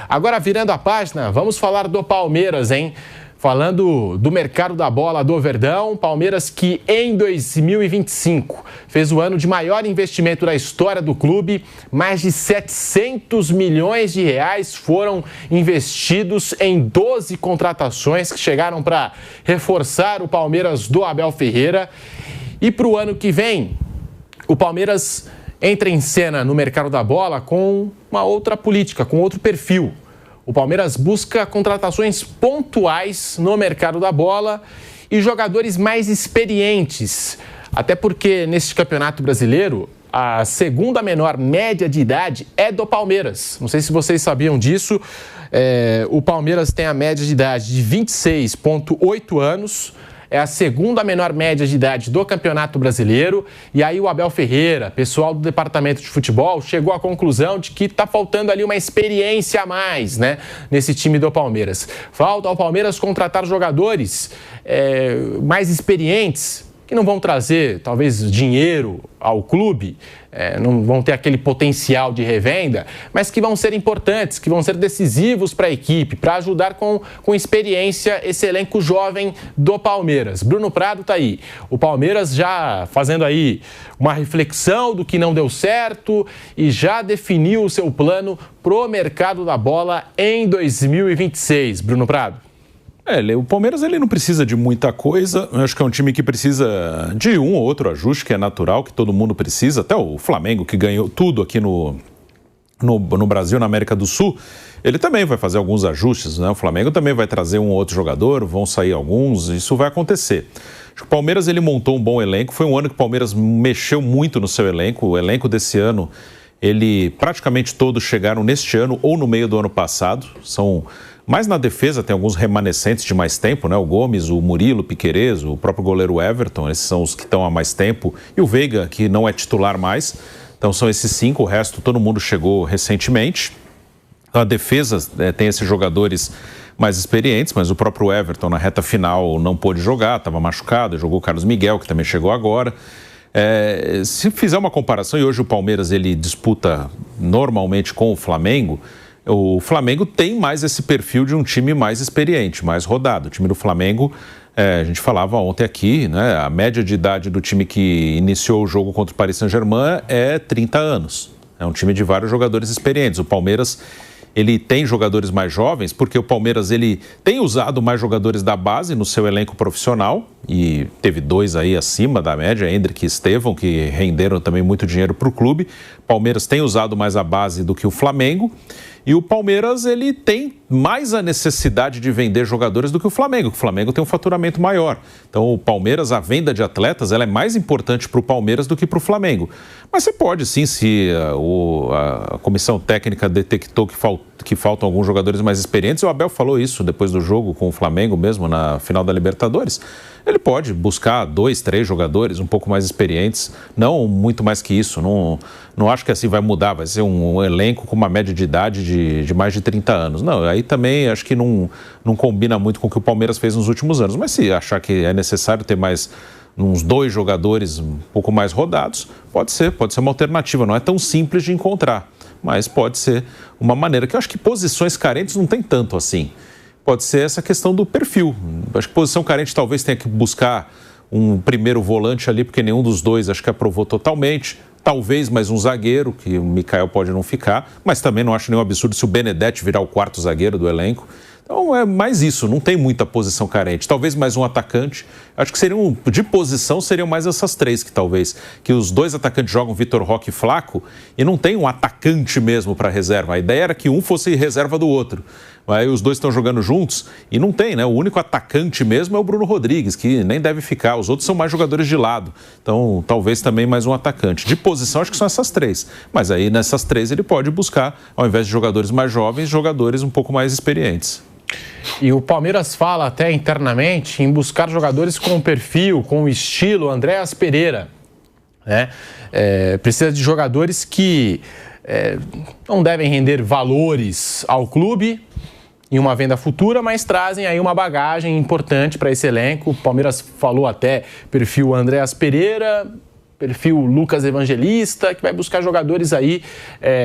Agora, virando a página, vamos falar do Palmeiras, hein? Falando do mercado da bola do Verdão, Palmeiras que em 2025 fez o ano de maior investimento da história do clube. Mais de 700 milhões de reais foram investidos em 12 contratações que chegaram para reforçar o Palmeiras do Abel Ferreira. E para o ano que vem, o Palmeiras entra em cena no mercado da bola com uma outra política, com outro perfil. O Palmeiras busca contratações pontuais no mercado da bola e jogadores mais experientes. Até porque neste campeonato brasileiro, a segunda menor média de idade é do Palmeiras. Não sei se vocês sabiam disso. O Palmeiras tem a média de idade de 26,8 anos. É a segunda menor média de idade do Campeonato Brasileiro. E aí o Abel Ferreira, pessoal do departamento de futebol, chegou à conclusão de que está faltando ali uma experiência a mais, né, nesse time do Palmeiras. Falta ao Palmeiras contratar jogadores mais experientes, que não vão trazer, talvez, dinheiro ao clube, não vão ter aquele potencial de revenda, mas que vão ser importantes, que vão ser decisivos para a equipe, para ajudar com experiência esse elenco jovem do Palmeiras. Bruno Prado está aí. O Palmeiras já fazendo aí uma reflexão do que não deu certo e já definiu o seu plano pro mercado da bola em 2026. Bruno Prado. O Palmeiras ele não precisa de muita coisa. Eu acho que é um time que precisa de um ou outro ajuste, que é natural, que todo mundo precisa. Até o Flamengo, que ganhou tudo aqui no Brasil, na América do Sul, ele também vai fazer alguns ajustes, né? O Flamengo também vai trazer um ou outro jogador, vão sair alguns, isso vai acontecer. Acho que o Palmeiras ele montou um bom elenco. Foi um ano que o Palmeiras mexeu muito no seu elenco. O elenco desse ano, praticamente todos chegaram neste ano ou no meio do ano passado. Mas na defesa tem alguns remanescentes de mais tempo, né? O Gomes, o Murilo, o Piquerez, o próprio goleiro Everton, esses são os que estão há mais tempo. E o Veiga, que não é titular mais. Então são esses 5, o resto todo mundo chegou recentemente. Então a defesa tem esses jogadores mais experientes, mas o próprio Everton na reta final não pôde jogar, estava machucado, jogou o Carlos Miguel, que também chegou agora. Se fizer uma comparação, e hoje o Palmeiras ele disputa normalmente com o Flamengo tem mais esse perfil de um time mais experiente, mais rodado. O time do Flamengo, a gente falava ontem aqui, né, a média de idade do time que iniciou o jogo contra o Paris Saint-Germain é 30 anos. É um time de vários jogadores experientes. O Palmeiras, ele tem jogadores mais jovens, porque o Palmeiras ele tem usado mais jogadores da base no seu elenco profissional, e teve 2 aí acima da média, Endrick e Estevão, que renderam também muito dinheiro para o clube. O Palmeiras tem usado mais a base do que o Flamengo. E o Palmeiras, ele tem mais a necessidade de vender jogadores do que o Flamengo. O Flamengo tem um faturamento maior. Então, o Palmeiras, a venda de atletas, ela é mais importante para o Palmeiras do que para o Flamengo. Mas você pode, sim, se a comissão técnica detectou que faltam alguns jogadores mais experientes. O Abel falou isso depois do jogo com o Flamengo mesmo, na final da Libertadores. Ele pode buscar 2, 3 jogadores um pouco mais experientes, não muito mais que isso. Não acho que assim vai mudar, vai ser um elenco com uma média de idade de mais de 30 anos. Não, aí também acho que não combina muito com o que o Palmeiras fez nos últimos anos. Mas se achar que é necessário ter mais uns 2 jogadores um pouco mais rodados, pode ser uma alternativa. Não é tão simples de encontrar, mas pode ser uma maneira. Que eu acho que posições carentes não tem tanto assim. Pode ser essa questão do perfil. Acho que posição carente talvez tenha que buscar um primeiro volante ali, porque nenhum dos dois acho que aprovou totalmente. Talvez mais um zagueiro, que o Mikael pode não ficar, mas também não acho nenhum absurdo se o Benedetti virar o 4º zagueiro do elenco. Então é mais isso, não tem muita posição carente. Talvez mais um atacante. Acho que de posição seriam mais essas 3 que os 2 atacantes jogam, Vitor Roque e Flaco, e não tem um atacante mesmo para reserva. A ideia era que um fosse reserva do outro. Aí os 2 estão jogando juntos e não tem, né? O único atacante mesmo é o Bruno Rodrigues, que nem deve ficar. Os outros são mais jogadores de lado. Então, talvez também mais um atacante. De posição, acho que são essas 3. Mas aí, nessas 3, ele pode buscar, ao invés de jogadores mais jovens, jogadores um pouco mais experientes. E o Palmeiras fala até internamente em buscar jogadores com perfil, com estilo Andréas Pereira, né? Precisa de jogadores que não devem render valores ao clube em uma venda futura, mas trazem aí uma bagagem importante para esse elenco. O Palmeiras falou até perfil Andréas Pereira, perfil Lucas Evangelista, que vai buscar jogadores aí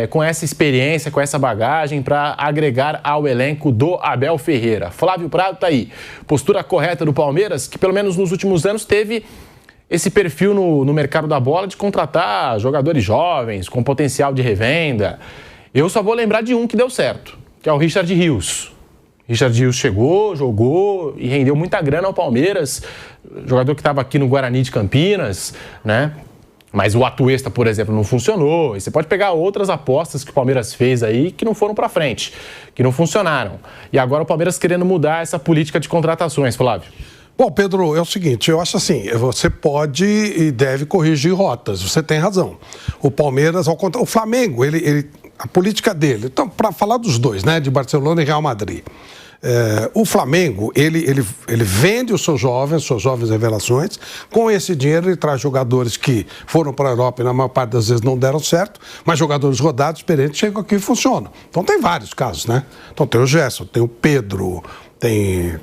com essa experiência, com essa bagagem para agregar ao elenco do Abel Ferreira. Flávio Prado tá aí. Postura correta do Palmeiras, que pelo menos nos últimos anos teve esse perfil no mercado da bola de contratar jogadores jovens, com potencial de revenda. Eu só vou lembrar de um que deu certo, que é o Richard Rios. Richard Rios chegou, jogou e rendeu muita grana ao Palmeiras, jogador que estava aqui no Guarani de Campinas, né? Mas o Atuesta, por exemplo, não funcionou. E você pode pegar outras apostas que o Palmeiras fez aí que não foram para frente, que não funcionaram. E agora o Palmeiras querendo mudar essa política de contratações, Flávio. Bom, Pedro, é o seguinte, eu acho assim, você pode e deve corrigir rotas, você tem razão. O Palmeiras, ao contrário, o Flamengo, a política dele, então, para falar dos dois, né, de Barcelona e Real Madrid, o Flamengo, ele vende os seus jovens revelações, com esse dinheiro ele traz jogadores que foram para a Europa e na maior parte das vezes não deram certo, mas jogadores rodados, experientes, chegam aqui e funcionam. Então tem vários casos, né? Então tem o Gerson, tem o Pedro, tem...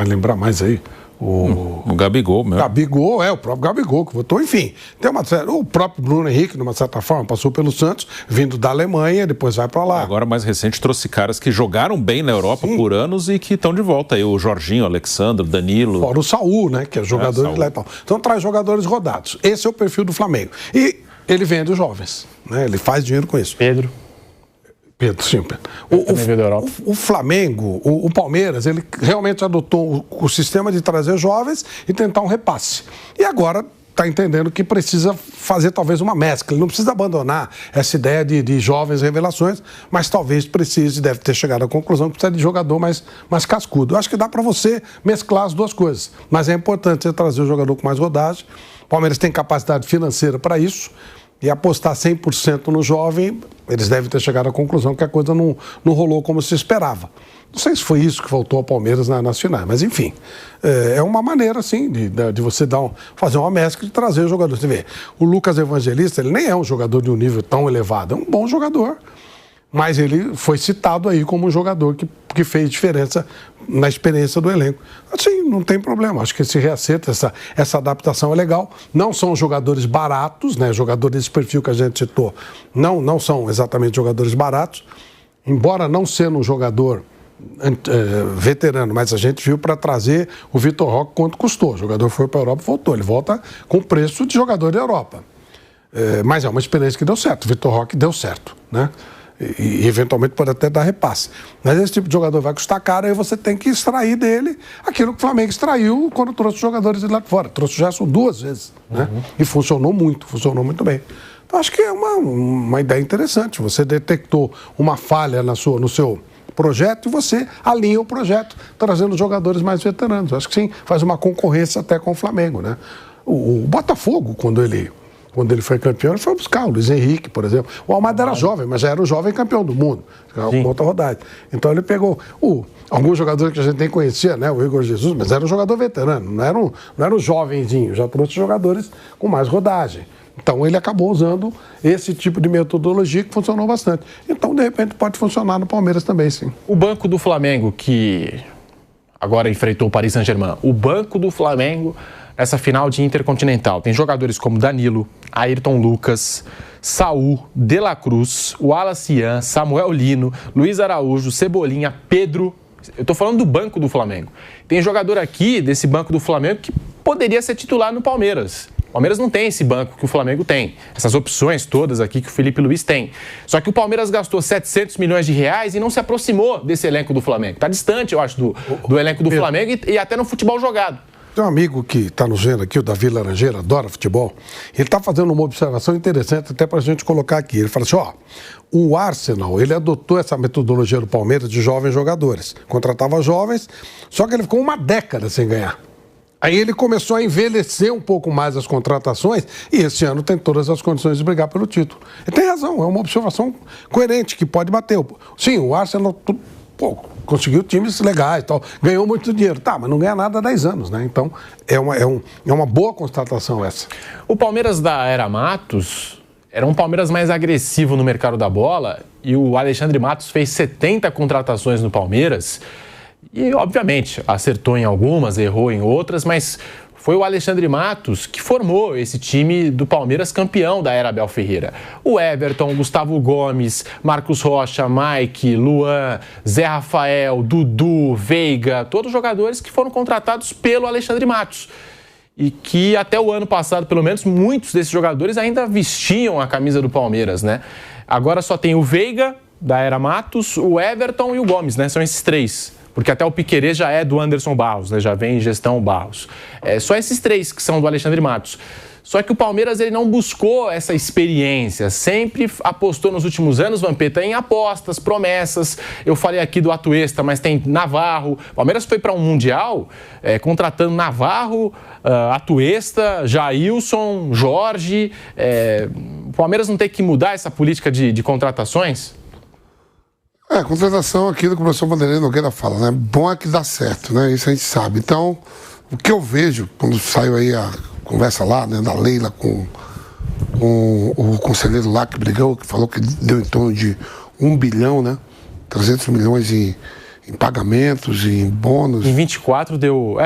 lembrar mais aí. O Gabigol, mesmo. Gabigol, o próprio Gabigol que votou, enfim. Tem o próprio Bruno Henrique, de uma certa forma, passou pelo Santos, vindo da Alemanha, depois vai para lá. Agora, mais recente, trouxe caras que jogaram bem na Europa por anos e que estão de volta aí. O Jorginho, o Alexandre, o Danilo. Fora o Saúl, né, que é jogador de lá e tal. Então traz jogadores rodados. Esse é o perfil do Flamengo. E ele vende os jovens, né? Ele faz dinheiro com isso. Pedro, sim, Pedro. O Flamengo, o Palmeiras, ele realmente adotou o sistema de trazer jovens e tentar um repasse. E agora está entendendo que precisa fazer talvez uma mescla. Ele não precisa abandonar essa ideia de jovens revelações, mas talvez precise, deve ter chegado à conclusão que precisa de jogador mais cascudo. Eu acho que dá para você mesclar as duas coisas, mas é importante você trazer o jogador com mais rodagem. O Palmeiras tem capacidade financeira para isso. E apostar 100% no jovem, eles devem ter chegado à conclusão que a coisa não rolou como se esperava. Não sei se foi isso que faltou ao Palmeiras nas finais, mas enfim, é uma maneira, assim, de você fazer uma mescla e trazer o jogador. Você vê, o Lucas Evangelista, ele nem é um jogador de um nível tão elevado, é um bom jogador, mas ele foi citado aí como um jogador que fez diferença na experiência do elenco. Assim, não tem problema, acho que esse reacerto, essa adaptação é legal. Não são jogadores baratos, né? Jogadores desse perfil que a gente citou, não são exatamente jogadores baratos, embora não sendo um jogador veterano, mas a gente viu para trazer o Vitor Roque quanto custou. O jogador foi para a Europa e voltou, ele volta com o preço de jogador da Europa. Mas é uma experiência que deu certo, o Vitor Roque deu certo, né? E eventualmente pode até dar repasse. Mas esse tipo de jogador vai custar caro, aí você tem que extrair dele aquilo que o Flamengo extraiu quando trouxe os jogadores de lá de fora. Trouxe o Gerson 2 vezes, né? E funcionou muito bem. Então acho que é uma ideia interessante. Você detectou uma falha no seu projeto e você alinha o projeto, trazendo jogadores mais veteranos. Acho que sim, faz uma concorrência até com o Flamengo, né? O Botafogo, quando ele foi campeão, ele foi buscar o Luiz Henrique, por exemplo. O Almada era jovem, mas já era o jovem campeão do mundo. Com outra rodagem. Então ele pegou alguns jogadores que a gente nem conhecia, né? O Igor Jesus, mas era um jogador veterano, não era um jovenzinho, já trouxe jogadores com mais rodagem. Então ele acabou usando esse tipo de metodologia que funcionou bastante. Então, de repente, pode funcionar no Palmeiras também, sim. O banco do Flamengo, que agora enfrentou o Paris Saint-Germain, o banco do Flamengo essa final de Intercontinental. Tem jogadores como Danilo, Ayrton Lucas, Saúl, De La Cruz, Wallace Ian, Samuel Lino, Luiz Araújo, Cebolinha, Pedro. Eu tô falando do banco do Flamengo. Tem jogador aqui desse banco do Flamengo que poderia ser titular no Palmeiras. O Palmeiras não tem esse banco que o Flamengo tem. Essas opções todas aqui que o Felipe Luiz tem. Só que o Palmeiras gastou 700 milhões de reais e não se aproximou desse elenco do Flamengo. Está distante, eu acho, do elenco do Flamengo e até no futebol jogado. Tem um amigo que está nos vendo aqui, o Davi Laranjeira, adora futebol. Ele está fazendo uma observação interessante até para a gente colocar aqui. Ele fala assim, o Arsenal, ele adotou essa metodologia do Palmeiras de jovens jogadores. Contratava jovens, só que ele ficou uma década sem ganhar. Aí ele começou a envelhecer um pouco mais as contratações e esse ano tem todas as condições de brigar pelo título. Ele tem razão, é uma observação coerente que pode bater. Sim, o Arsenal conseguiu times legais e tal, ganhou muito dinheiro. Tá, mas não ganha nada há 10 anos, né? Então é uma boa constatação essa. O Palmeiras da era Matos era um Palmeiras mais agressivo no mercado da bola e o Alexandre Matos fez 70 contratações no Palmeiras. E, obviamente, acertou em algumas, errou em outras, mas foi o Alexandre Matos que formou esse time do Palmeiras campeão da era Abel Ferreira. O Everton, Gustavo Gomes, Marcos Rocha, Mike, Luan, Zé Rafael, Dudu, Veiga, todos jogadores que foram contratados pelo Alexandre Matos. E que até o ano passado, pelo menos, muitos desses jogadores ainda vestiam a camisa do Palmeiras, né? Agora só tem o Veiga, da era Matos, o Everton e o Gomes, né? São esses três. Porque até o Piquerez já é do Anderson Barros, né? Já vem em gestão Barros. Só esses três que são do Alexandre Matos. Só que o Palmeiras ele não buscou essa experiência, sempre apostou nos últimos anos, Vampeta, em apostas, promessas. Eu falei aqui do Atuesta, mas tem Navarro. O Palmeiras foi para um Mundial contratando Navarro, Atuesta, Jailson, Jorge. O Palmeiras não tem que mudar essa política de contratações? Contratação, aquilo que o professor Vanderlei Nogueira fala, né? Bom é que dá certo, né? Isso a gente sabe. Então, o que eu vejo, quando saiu aí a conversa lá, né, da Leila com o conselheiro lá que brigou, que falou que deu em torno de 1 bilhão, né? 300 milhões em pagamentos, em bônus. Em 24 deu...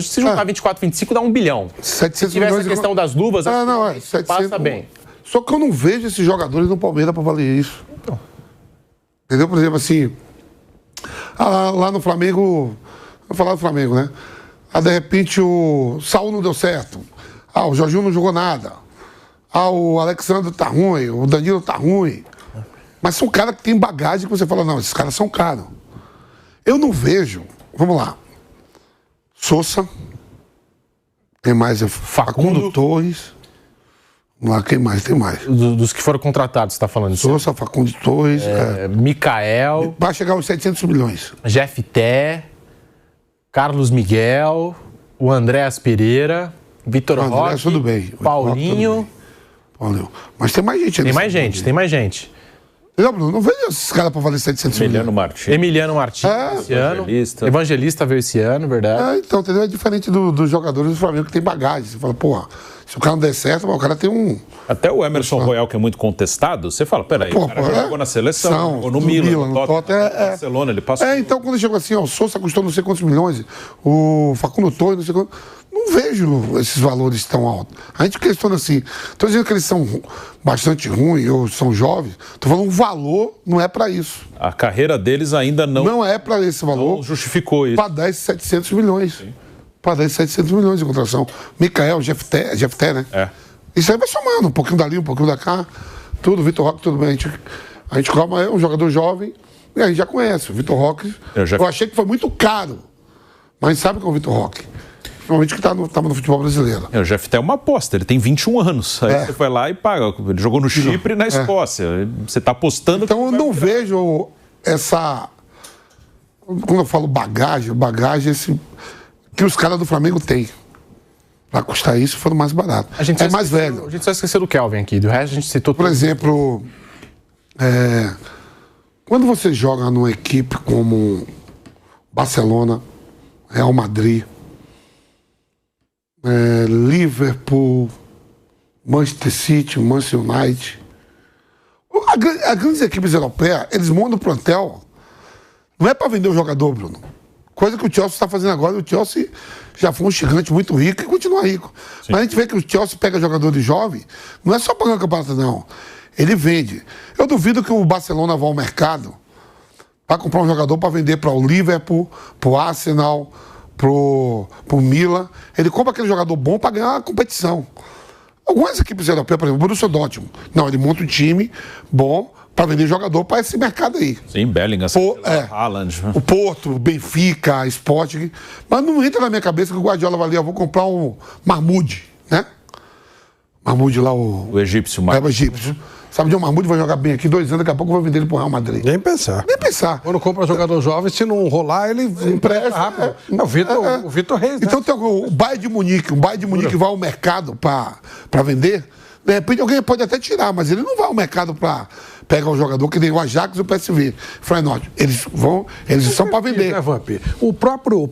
se juntar 24, 25 dá 1 bilhão. 700 se tiver milhões essa questão das luvas, 700, passa bem. Só que eu não vejo esses jogadores no Palmeiras para valer isso. Então. Entendeu? Por exemplo, assim, lá no Flamengo, vou falar do Flamengo, né? De repente o Saul não deu certo. O Jorginho não jogou nada. O Alexandre tá ruim, o Danilo tá ruim. Mas são caras que tem bagagem que você fala, não, esses caras são caros. Eu não vejo, vamos lá, Sousa, quem mais? Facundo Torres. Vamos lá, quem mais? Tem mais. Dos que foram contratados, você está falando isso? Sousa, Facundo Torres. Mikael. Vai chegar aos 700 milhões. Jeff Té, Carlos Miguel, o Andréas Pereira, Vitor Roque, tudo bem. Paulinho. Paulinho. Mas tem mais gente. Tem mais gente. Não vejo esses caras para valer 700 milhões. Emiliano Martins, esse ano. Evangelista veio esse ano, verdade. Então, entendeu? É diferente dos jogadores do Flamengo que tem bagagem. Você fala, porra, se o cara não der certo, o cara tem um... Até o Emerson Royal, que é muito contestado, você fala, peraí, o cara jogou na seleção, jogou no Milan, no Barcelona, ele passou... Então quando chegou assim, o Sousa custou não sei quantos milhões, o Facundo Torres, não sei quantos... Não vejo esses valores tão altos. A gente questiona assim, estou dizendo que eles são bastante ruins ou são jovens, estou falando o valor não é para isso. A carreira deles ainda não é para esse valor. Não justificou isso. Para dar esses 700 milhões. Para dar esses 700 milhões de contratação. Mikael, Jeff Té, né? Isso aí vai somando, um pouquinho dali, um pouquinho da cá, tudo, Vitor Roque, tudo bem. A gente é um jogador jovem e a gente já conhece. O Vitor Roque, eu achei que foi muito caro, mas a gente sabe que é o Vitor Roque. Principalmente que estava no futebol brasileiro. O Jeff Té é uma aposta, ele tem 21 anos. Aí você vai lá e paga. Ele jogou no Chipre e na Escócia. Você está apostando... Então eu não vejo essa... Quando eu falo bagagem que os caras do Flamengo têm. Para custar isso, foram mais baratos. É mais velho. A gente só esqueceu do Kelvin aqui. Do resto a gente citou tudo. Por exemplo, quando você joga numa equipe como Barcelona, Real Madrid, Liverpool, Manchester City, Manchester United, as grandes equipes europeias, eles montam o plantel, não é para vender o jogador, Bruno. Coisa que o Chelsea está fazendo agora. O Chelsea já foi um gigante muito rico e continua rico. Sim. Mas a gente vê que o Chelsea pega jogador de jovem, não é só para ganhar o campeonato, não. Ele vende. Eu duvido que o Barcelona vá ao mercado para comprar um jogador para vender para o Liverpool, para o Arsenal, para o Milan. Ele compra aquele jogador bom para ganhar a competição. Algumas equipes europeias, por exemplo, o Borussia Dortmund. Não, ele monta um time bom para vender jogador para esse mercado aí. Sim, Bellingham, Haaland. O Porto, Benfica, Sporting. Mas não entra na minha cabeça que o Guardiola vai ali, eu vou comprar um Mahmoud, né? Mahmoud lá, o egípcio. O egípcio. Sabe de um Mahmoud vai jogar bem aqui 2 anos, daqui a pouco eu vou vender ele pro Real Madrid. Nem pensar. Quando compra jogador jovem, se não rolar, ele empresta rápido. O Vitor Reis, né? Então tem o Bayern de Munique. O Bayern de Munique vai ao mercado para vender. De repente alguém pode até tirar, mas ele não vai ao mercado para pega um jogador que nem o Ajax e o PSV. Florianópolis. Eles são para vender. O próprio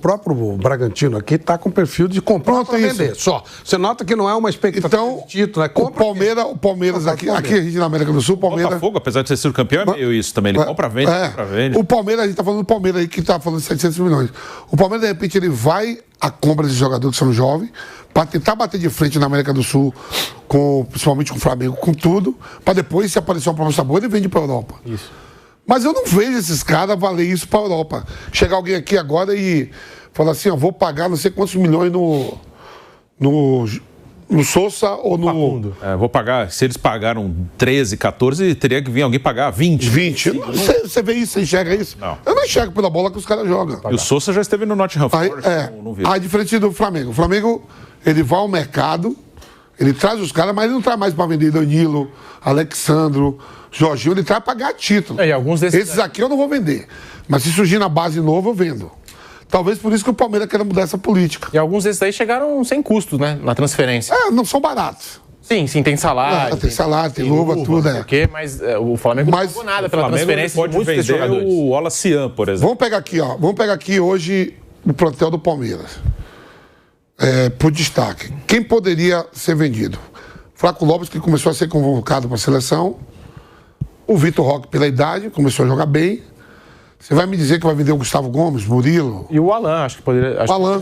Bragantino aqui está com perfil de comprar para vender. Só. Você nota que não é uma expectativa então, de título, é compra. O Palmeiras aqui a gente na América do Sul, o Palmeiras. Botafogo, apesar de ter sido campeão, é meio isso também. Ele compra, vende, compra, vende. O Palmeiras, a gente está falando do Palmeiras aí, que está falando de 700 milhões. O Palmeiras, de repente, ele vai à compra desses jogadores que são jovens, para tentar bater de frente na América do Sul, principalmente com o Flamengo, com tudo, para depois, se aparecer uma proposta boa, ele vende para a Europa. Isso. Mas eu não vejo esses caras valer isso para a Europa. Chegar alguém aqui agora e falar assim, vou pagar não sei quantos milhões no Sousa ou no... Facundo. Vou pagar, se eles pagaram 13, 14, teria que vir alguém pagar 20. 20. Você vê isso, você enxerga isso? Não. Eu não enxergo pela bola que os caras jogam. E o Sousa já esteve no Nottingham Forest. Aí, diferente do Flamengo. O Flamengo, ele vai ao mercado, ele traz os caras, mas ele não traz mais para vender Danilo, Alexandro, Jorginho, ele traz para pagar título. E alguns Esses aqui eu não vou vender. Mas se surgir na base nova, eu vendo. Talvez por isso que o Palmeiras queira mudar essa política. E alguns desses aí chegaram sem custo, né? Na transferência. Não são baratos. Sim, tem salário. Tem salário, tem luva, tudo. Mas o Flamengo não pagou nada pela transferência. Pode vender o Olacian, por exemplo. Vamos pegar aqui hoje o plantel do Palmeiras. Por destaque. Quem poderia ser vendido? Flávio Lopes, que começou a ser convocado para a seleção. O Vitor Roque, pela idade, começou a jogar bem. Você vai me dizer que vai vender o Gustavo Gomes, Murilo? E o Alan, acho que poderia... O Alan.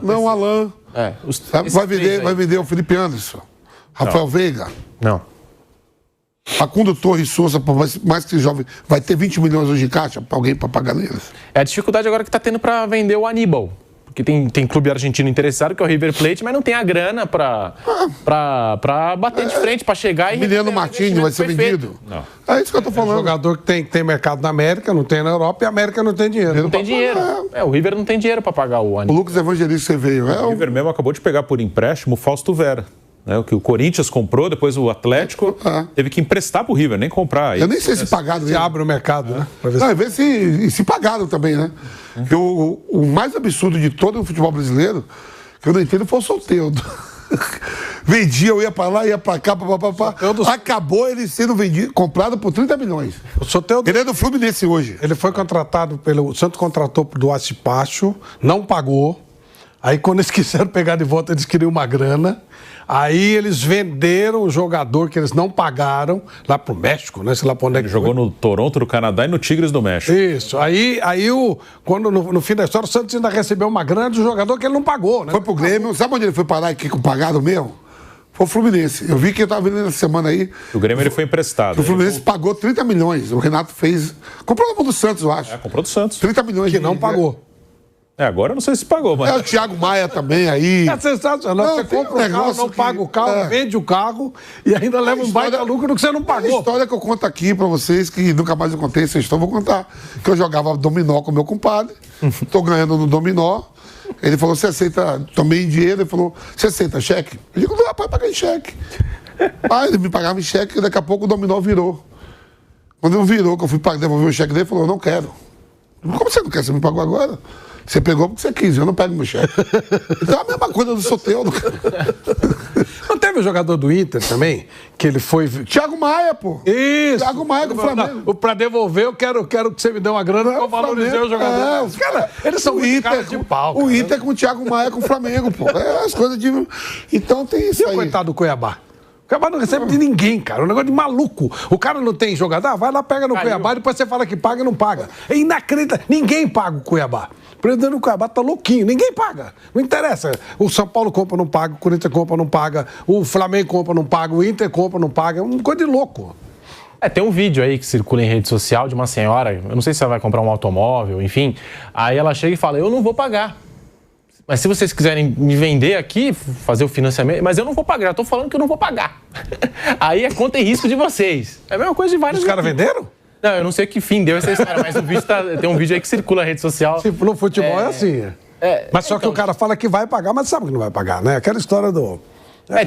Não, o Alan. Vai vender o Felipe Anderson. Rafael Veiga. Não. Facundo Torres Souza, mais que jovem, vai ter 20 milhões hoje em caixa para alguém para pagar neles. É a dificuldade agora que está tendo para vender o Aníbal. Porque tem clube argentino interessado, que é o River Plate, mas não tem a grana para bater de frente, para chegar e... Emiliano Martins vai ser vendido? Não. É isso que eu tô falando. Jogador que tem mercado na América, não tem na Europa, e a América não tem dinheiro. Não tem dinheiro. O River não tem dinheiro para pagar o Aníbal. O Lucas Evangelista, você veio. O River mesmo acabou de pegar por empréstimo o Fausto Vera. O que o Corinthians comprou, depois o Atlético teve que emprestar pro River, nem comprar. Eu nem sei se pagaram. Se abre o mercado, né? Ver se pagaram também, né? Porque o mais absurdo de todo o futebol brasileiro, que eu não entendo, foi o Soteldo. Vendia, eu ia pra lá, ia pra cá, acabou ele sendo vendido, comprado por 30 milhões. O Soteldo... Ele é do Fluminense hoje. Ele foi contratado o Santos contratou do Acipacho, não pagou. Aí quando eles quiseram pegar de volta, eles queriam uma grana. Aí eles venderam o jogador que eles não pagaram lá pro México, né? Sei lá pra onde ele jogou no Toronto do Canadá e no Tigres do México. Isso. Quando no fim da história, o Santos ainda recebeu uma grana do jogador que ele não pagou, né? Foi pro Grêmio. Sabe onde ele foi parar e que pagaram mesmo? Foi o Fluminense. Eu vi que eu tava vendo essa semana aí. O Grêmio ele foi emprestado. O Fluminense pagou 30 milhões. O Renato fez... Comprou no mão do Santos, eu acho. Comprou do Santos. 30 milhões. Que não pagou. Agora eu não sei se pagou, mas... o Thiago Maia também aí. É sensacional. Você compra o carro, não paga o carro, vende o carro e ainda leva um baita lucro do que você não pagou. A história que eu conto aqui pra vocês, que nunca mais eu contei essa história, vou contar. Que eu jogava dominó com meu compadre, tô ganhando no dominó. Ele falou, você aceita, tomei dinheiro, ele falou, você aceita cheque? Eu digo, não, rapaz, paga em cheque. Aí ele me pagava em cheque e daqui a pouco o dominó virou. Quando ele virou, que eu fui devolver o cheque dele, ele falou, eu não quero. Como você não quer? Você me pagou agora? Você pegou porque você quis, eu não pego meu cheque. Então é a mesma coisa do Soteldo. Não teve o jogador do Inter também? Que ele foi... Thiago Maia, pô. Isso. Thiago Maia do Flamengo. Pra devolver, eu quero que você me dê uma grana pra eu valorizar o jogador. Os caras, eles são Inter de pau. O Inter com o Thiago Maia com o Flamengo, pô. As coisas de... Então tem isso aí. E o coitado do Cuiabá? O Cuiabá não recebe de ninguém, cara. Um negócio de maluco. O cara não tem jogador, vai lá, pega no Cuiabá, depois você fala que paga e não paga. É inacreditável. Ninguém paga o Cuiabá. O presidente do Cuiabá tá louquinho. Ninguém paga. Não interessa. O São Paulo compra, não paga. O Corinthians compra, não paga. O Flamengo compra, não paga. O Inter compra, não paga. É uma coisa de louco. Tem um vídeo aí que circula em rede social de uma senhora, eu não sei se ela vai comprar um automóvel, enfim. Aí ela chega e fala, eu não vou pagar. Mas se vocês quiserem me vender aqui, fazer o financiamento, mas eu não vou pagar, eu tô falando que eu não vou pagar. Aí é conta e risco de vocês. É a mesma coisa de vários... Os caras venderam? Não, eu não sei que fim deu essa história, mas o vídeo tem um vídeo aí que circula na rede social. No futebol é assim. Mas só que o cara fala que vai pagar, mas sabe que não vai pagar, né? Aquela história do...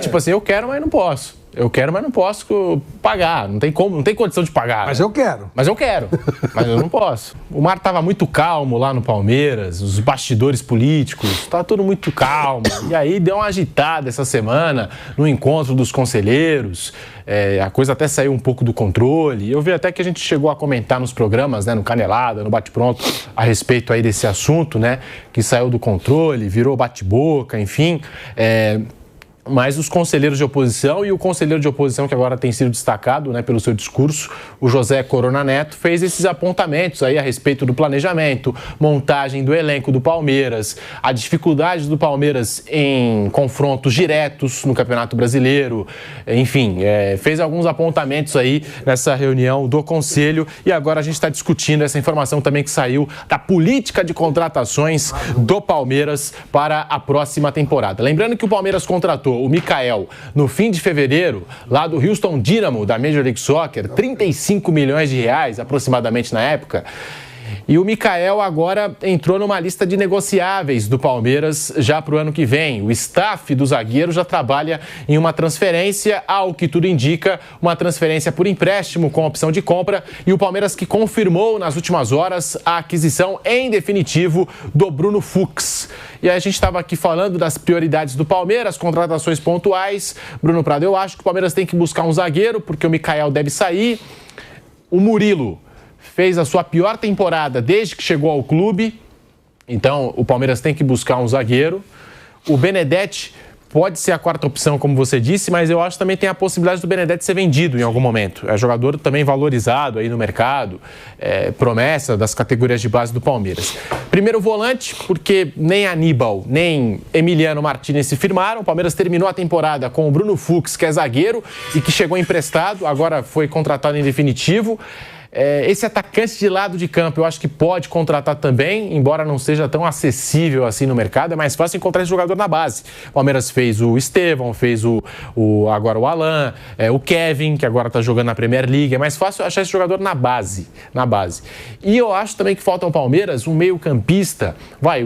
tipo assim, eu quero, mas não posso. Eu quero, mas não posso pagar. Não tem como, não tem condição de pagar. Mas eu quero. Mas eu quero. Mas eu não posso. O mar estava muito calmo lá no Palmeiras, os bastidores políticos, estava tudo muito calmo. E aí deu uma agitada essa semana no encontro dos conselheiros. A coisa até saiu um pouco do controle. Eu vi até que a gente chegou a comentar nos programas, né, no Canelada, no Bate-Pronto, a respeito aí desse assunto, né, que saiu do controle, virou bate-boca, enfim. Mas os conselheiros de oposição e o conselheiro de oposição que agora tem sido destacado, né, pelo seu discurso, o José Corona Neto, fez esses apontamentos aí a respeito do planejamento, montagem do elenco do Palmeiras, a dificuldade do Palmeiras em confrontos diretos no Campeonato Brasileiro, enfim, fez alguns apontamentos aí nessa reunião do Conselho e agora a gente está discutindo essa informação também que saiu da política de contratações do Palmeiras para a próxima temporada. Lembrando que o Palmeiras contratou o Mikael no fim de fevereiro, lá do Houston Dynamo, da Major League Soccer, 35 milhões de reais aproximadamente na época. E o Mikael agora entrou numa lista de negociáveis do Palmeiras já para o ano que vem. O staff do zagueiro já trabalha em uma transferência, ao que tudo indica, uma transferência por empréstimo com opção de compra. E o Palmeiras que confirmou nas últimas horas a aquisição em definitivo do Bruno Fux. E aí a gente estava aqui falando das prioridades do Palmeiras, contratações pontuais. Bruno Prado, eu acho que o Palmeiras tem que buscar um zagueiro, porque o Mikael deve sair. O Murilo fez a sua pior temporada desde que chegou ao clube, então o Palmeiras tem que buscar um zagueiro. O Benedetti pode ser a quarta opção, como você disse, mas eu acho que também tem a possibilidade do Benedetti ser vendido em algum momento. É jogador também valorizado aí no mercado, promessa das categorias de base do Palmeiras. Primeiro volante, porque nem Aníbal, nem Emiliano Martínez se firmaram. O Palmeiras terminou a temporada com o Bruno Fux, que é zagueiro e que chegou emprestado, agora foi contratado em definitivo. Esse atacante de lado de campo eu acho que pode contratar também, embora não seja tão acessível assim no mercado. É mais fácil encontrar esse jogador na base. O Palmeiras fez o Estevão, fez agora o Alan, o Kevin, que agora está jogando na Premier League. É mais fácil achar esse jogador na base. E eu acho também que falta ao Palmeiras um meio-campista.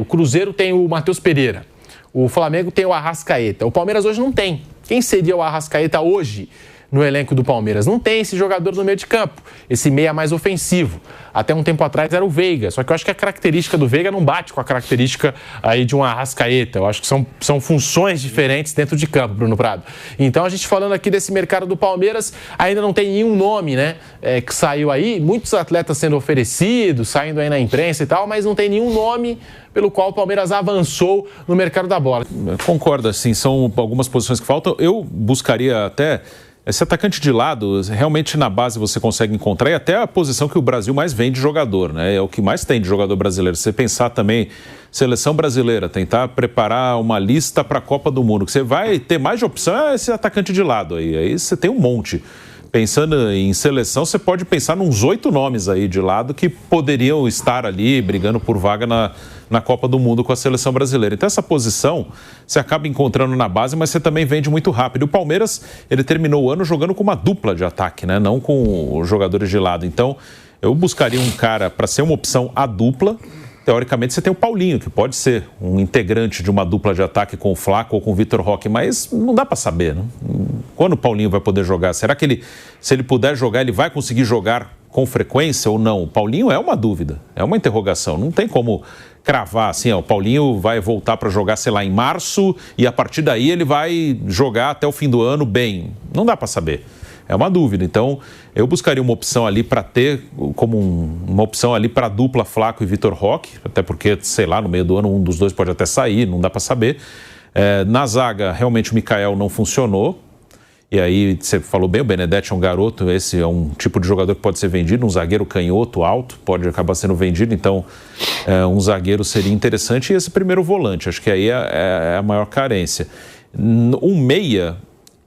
O Cruzeiro tem o Matheus Pereira, o Flamengo tem o Arrascaeta. O Palmeiras hoje não tem. Quem seria o Arrascaeta hoje no elenco do Palmeiras? Não tem esse jogador no meio de campo, esse meia mais ofensivo. Até um tempo atrás era o Veiga, só que eu acho que a característica do Veiga não bate com a característica aí de um Arrascaeta. Eu acho que são funções diferentes dentro de campo, Bruno Prado. Então a gente falando aqui desse mercado do Palmeiras, ainda não tem nenhum nome, né, que saiu aí, muitos atletas sendo oferecidos, saindo aí na imprensa e tal, mas não tem nenhum nome pelo qual o Palmeiras avançou no mercado da bola. Concordo, assim, são algumas posições que faltam. Eu buscaria até esse atacante de lado, realmente na base você consegue encontrar, e até a posição que o Brasil mais vende de jogador, né? É o que mais tem de jogador brasileiro. Se você pensar também, seleção brasileira, tentar preparar uma lista para a Copa do Mundo, que você vai ter mais de opção, é esse atacante de lado aí. Aí você tem um monte. Pensando em seleção, você pode pensar nos 8 nomes aí de lado que poderiam estar ali brigando por vaga na Copa do Mundo com a seleção brasileira. Então essa posição você acaba encontrando na base, mas você também vende muito rápido. O Palmeiras, ele terminou o ano jogando com uma dupla de ataque, né? Não com os jogadores de lado. Então eu buscaria um cara para ser uma opção a dupla. Teoricamente, você tem o Paulinho, que pode ser um integrante de uma dupla de ataque com o Flaco ou com o Vitor Roque, mas não dá para saber, né? Quando o Paulinho vai poder jogar? Será que se ele puder jogar, ele vai conseguir jogar com frequência ou não? O Paulinho é uma dúvida, é uma interrogação. Não tem como cravar assim, o Paulinho vai voltar para jogar, sei lá, em março e a partir daí ele vai jogar até o fim do ano bem. Não dá para saber. É uma dúvida. Então, eu buscaria uma opção ali para ter, como uma opção ali para a dupla Flaco e Vitor Roque, até porque, sei lá, no meio do ano um dos dois pode até sair, não dá para saber. Na zaga, realmente o Mikael não funcionou. E aí, você falou bem, o Benedetti é um garoto, esse é um tipo de jogador que pode ser vendido, um zagueiro canhoto, alto, pode acabar sendo vendido, então um zagueiro seria interessante. E esse primeiro volante, acho que aí é a maior carência. Um meia,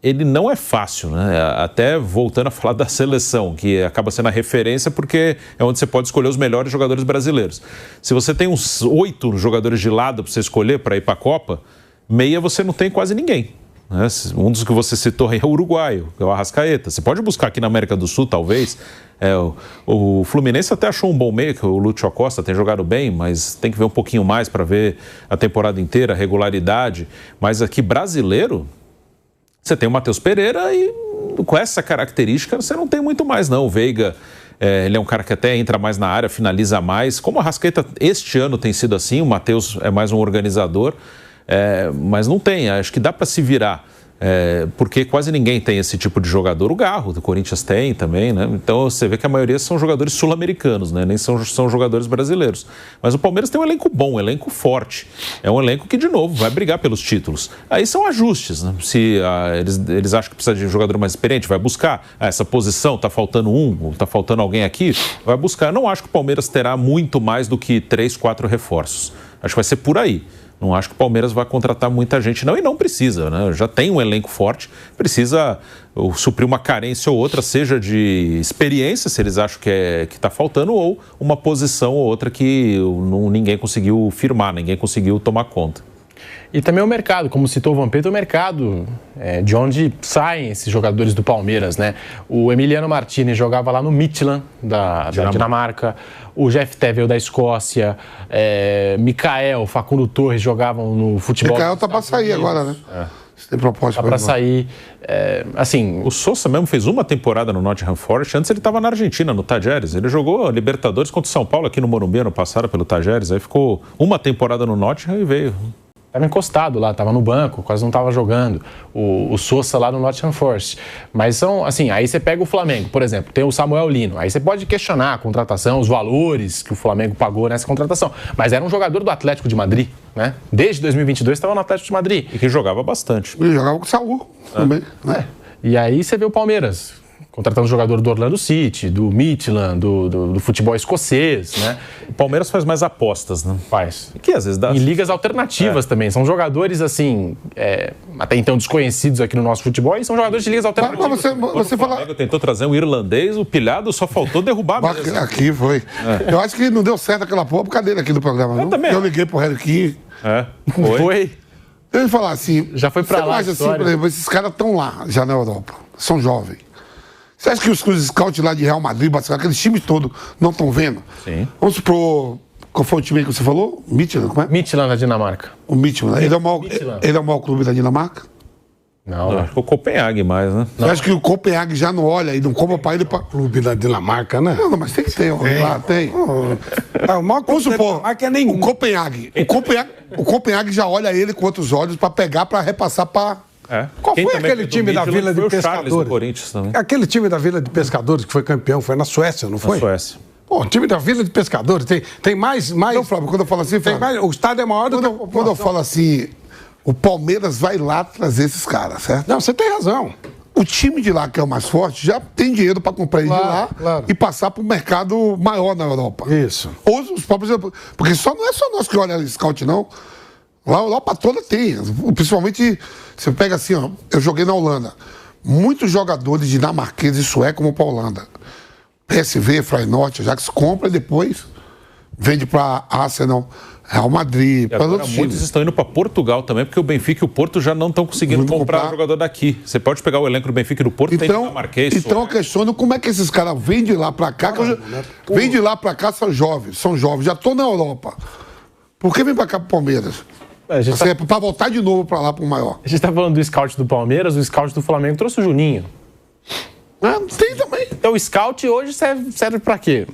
ele não é fácil, né? Até voltando a falar da seleção, que acaba sendo a referência porque é onde você pode escolher os melhores jogadores brasileiros. Se você tem uns 8 jogadores de lado para você escolher para ir para a Copa, meia você não tem quase ninguém. Um dos que você citou aí é o uruguaio, que é o Arrascaeta. Você pode buscar aqui na América do Sul, talvez. O Fluminense até achou um bom meio, que o Lúcio Acosta tem jogado bem, mas tem que ver um pouquinho mais para ver a temporada inteira, a regularidade. Mas aqui, brasileiro, você tem o Matheus Pereira e com essa característica, você não tem muito mais, não. O Veiga, ele é um cara que até entra mais na área, finaliza mais. Como a Arrascaeta este ano tem sido assim, o Matheus é mais um organizador, mas não tem. Acho que dá para se virar. Porque quase ninguém tem esse tipo de jogador. O Garro, do Corinthians, tem também, né? Então você vê que a maioria são jogadores sul-americanos, né? Nem são jogadores brasileiros. Mas o Palmeiras tem um elenco bom, um elenco forte. É um elenco que, de novo, vai brigar pelos títulos. Aí são ajustes, né? Se eles acham que precisa de um jogador mais experiente, vai buscar. Essa posição, tá faltando tá faltando alguém aqui, vai buscar. Eu não acho que o Palmeiras terá muito mais do que 3, 4 reforços. Acho que vai ser por aí. Não acho que o Palmeiras vai contratar muita gente, não, e não precisa, né? Já tem um elenco forte, precisa suprir uma carência ou outra, seja de experiência, se eles acham que está faltando, ou uma posição ou outra que ninguém conseguiu firmar, ninguém conseguiu tomar conta. E também o mercado, como citou o Vampeta, o mercado de onde saem esses jogadores do Palmeiras, né? O Emiliano Martinez jogava lá no Midtjylland, da Dinamarca. O Jeff Tevel da Escócia. Mikael, Facundo Torres jogavam no futebol. Mikael tá para sair agora, né? Você tem proposta para sair. Assim, o Sousa mesmo fez uma temporada no Nottingham Forest. Antes ele estava na Argentina, no Tajeres. Ele jogou Libertadores contra o São Paulo aqui no Morumbi ano passado pelo Tajeres. Aí ficou uma temporada no Nottingham e veio. Estava encostado lá, estava no banco, quase não estava jogando. O Sousa lá no Nottingham Forest. Mas são, assim, aí você pega o Flamengo, por exemplo, tem o Samuel Lino. Aí você pode questionar a contratação, os valores que o Flamengo pagou nessa contratação. Mas era um jogador do Atlético de Madrid, né? Desde 2022 estava no Atlético de Madrid. E que jogava bastante. Ele jogava com o Saúl também, né? E aí você vê o Palmeiras contratando jogador do Orlando City, do Midtjylland, do futebol escocês, né? O Palmeiras faz mais apostas, né? Faz. Que às vezes dá... Em ligas alternativas também. São jogadores, assim, até então desconhecidos aqui no nosso futebol, e são jogadores de ligas alternativas. Mas você o Flamengo tentou trazer um irlandês, o pilhado só faltou derrubar mesmo. Aqui foi. Eu acho que não deu certo aquela porra por causa dele aqui do programa, não? Também. Eu liguei pro Harry King. Foi. Eu ia falar assim... Já foi pra lá. Você acha assim, por exemplo, esses caras estão lá, já na Europa. São jovens. Você acha que os scouts lá de Real Madrid, Barcelona, aqueles times todos, não estão vendo? Sim. Vamos supor... Qual foi o time que você falou? Midtjylland, como é? Midtjylland na Dinamarca. O Midtjylland. Ele é o maior clube da Dinamarca? Não. Acho que o Copenhague mais, né? Você acha que o Copenhague já não olha e não compra para ele para clube da Dinamarca, né? Não, mas tem que ter, lá tem. O maior clube da Dinamarca é nenhum. O Copenhague já olha ele com outros olhos para pegar, para repassar para... Qual foi aquele time da Vila de Pescadores? Aquele time da Vila de Pescadores que foi campeão, foi na Suécia, não foi? Na Suécia. Pô, o time da Vila de Pescadores tem mais... Não, Flávio, quando eu falo assim... o estádio é maior do que a população. Quando eu falo assim, o Palmeiras vai lá trazer esses caras, certo? Não, você tem razão. O time de lá, que é o mais forte, já tem dinheiro para comprar ele de lá e passar para o mercado maior na Europa. Isso. Ou os próprios... Porque não é só nós que olha scout, não. Lá a Europa toda tem. Principalmente, você pega assim, ó, eu joguei na Holanda. Muitos jogadores dinamarqueses e suecos vão para a Holanda. PSV, Feyenoord, Ajax compra e depois vende para Arsenal, Real Madrid, para outros times. Muitos estão indo para Portugal também, porque o Benfica e o Porto já não estão conseguindo comprar jogador daqui. Você pode pegar o elenco do Benfica e do Porto, tem dinamarquês. Então eu questiono como é que esses caras vêm de lá para cá, vêm de lá para cá, são jovens, já estão na Europa. Por que vem para cá para o Palmeiras? Para voltar de novo para lá, para o maior. A gente está falando do scout do Palmeiras, o scout do Flamengo trouxe o Juninho. Tem também. Então o scout hoje serve para quê?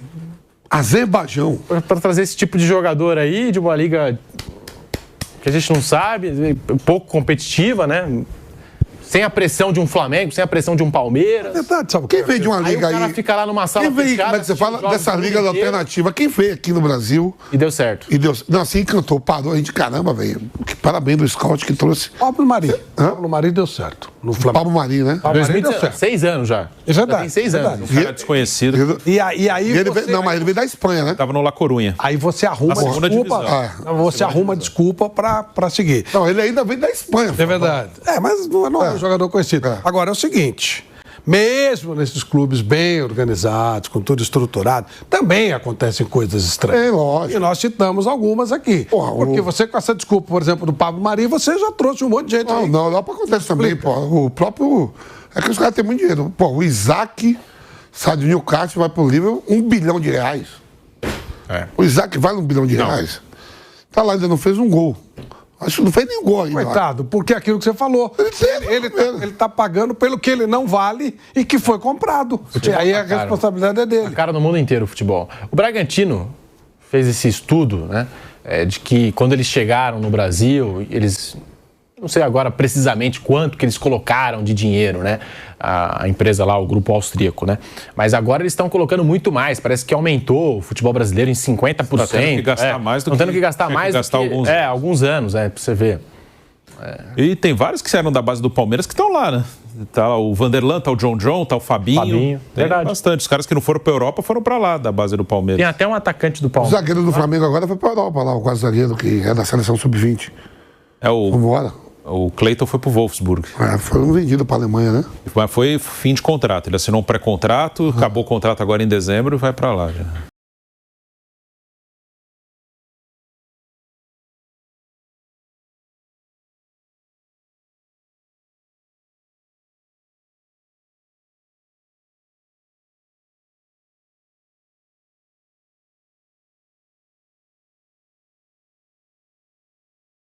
Azerbaijão. Para trazer esse tipo de jogador aí, de uma liga que a gente não sabe, pouco competitiva, né? Sem a pressão de um Flamengo, sem a pressão de um Palmeiras. É verdade, sabe? Quem veio de uma liga aí... o cara fica lá numa sala fechada... Como é que você fala dessa liga alternativa? Quem veio aqui no Brasil... E deu certo. Não, assim, encantou, parou. A gente, caramba, velho. Parabéns do scout que trouxe... Pablo Mari. Pablo Mari deu certo. No Flamengo. Pablo Mari, né? 6 anos já. É verdade. Tem 6 anos. Um cara desconhecido. E aí mas ele veio da Espanha, né? Tava no La Corunha. Aí você arruma desculpa. Desculpa pra seguir. Não, ele ainda veio da Espanha. É verdade. Mas não é um jogador conhecido. Agora é o seguinte, mesmo nesses clubes bem organizados, com tudo estruturado, também acontecem coisas estranhas. Lógico. E nós citamos algumas aqui. Porque você, com essa desculpa, por exemplo, do Pablo Mari, você já trouxe um monte de gente. Não acontece também, pô. O próprio... É que os caras têm muito dinheiro. Pô, o Isaac sai do Newcastle, vai pro Liverpool, R$1 bilhão. O Isaac vale R$1 bilhão. Tá lá, ainda não fez um gol. Acho que não fez nenhum gol ainda. Coitado, porque aquilo que você falou. Ele tá pagando pelo que ele não vale e que foi comprado. E aí a responsabilidade é dele. A cara no mundo inteiro o futebol. O Bragantino fez esse estudo, né? De que quando eles chegaram no Brasil, eles... Não sei agora precisamente quanto que eles colocaram de dinheiro, né? A empresa lá, o grupo austríaco, né? Mas agora eles estão colocando muito mais. Parece que aumentou o futebol brasileiro em 50%. Estão tendo que gastar mais do que... Estão tendo que gastar mais do que... alguns anos, pra você ver. E tem vários que saíram da base do Palmeiras que estão lá, né? Tá o Vanderlan, tá o John, tá o Fabinho. Tem verdade. Bastante. Os caras que não foram pra Europa foram pra lá, da base do Palmeiras. Tem até um atacante do Palmeiras. O zagueiro do Flamengo agora foi pra Europa lá, o quase zagueiro que é da seleção sub-20. O Cleiton foi pro Wolfsburg. Foi um vendido pra Alemanha, né? Mas foi fim de contrato. Ele assinou um pré-contrato, acabou o contrato agora em dezembro e vai pra lá já.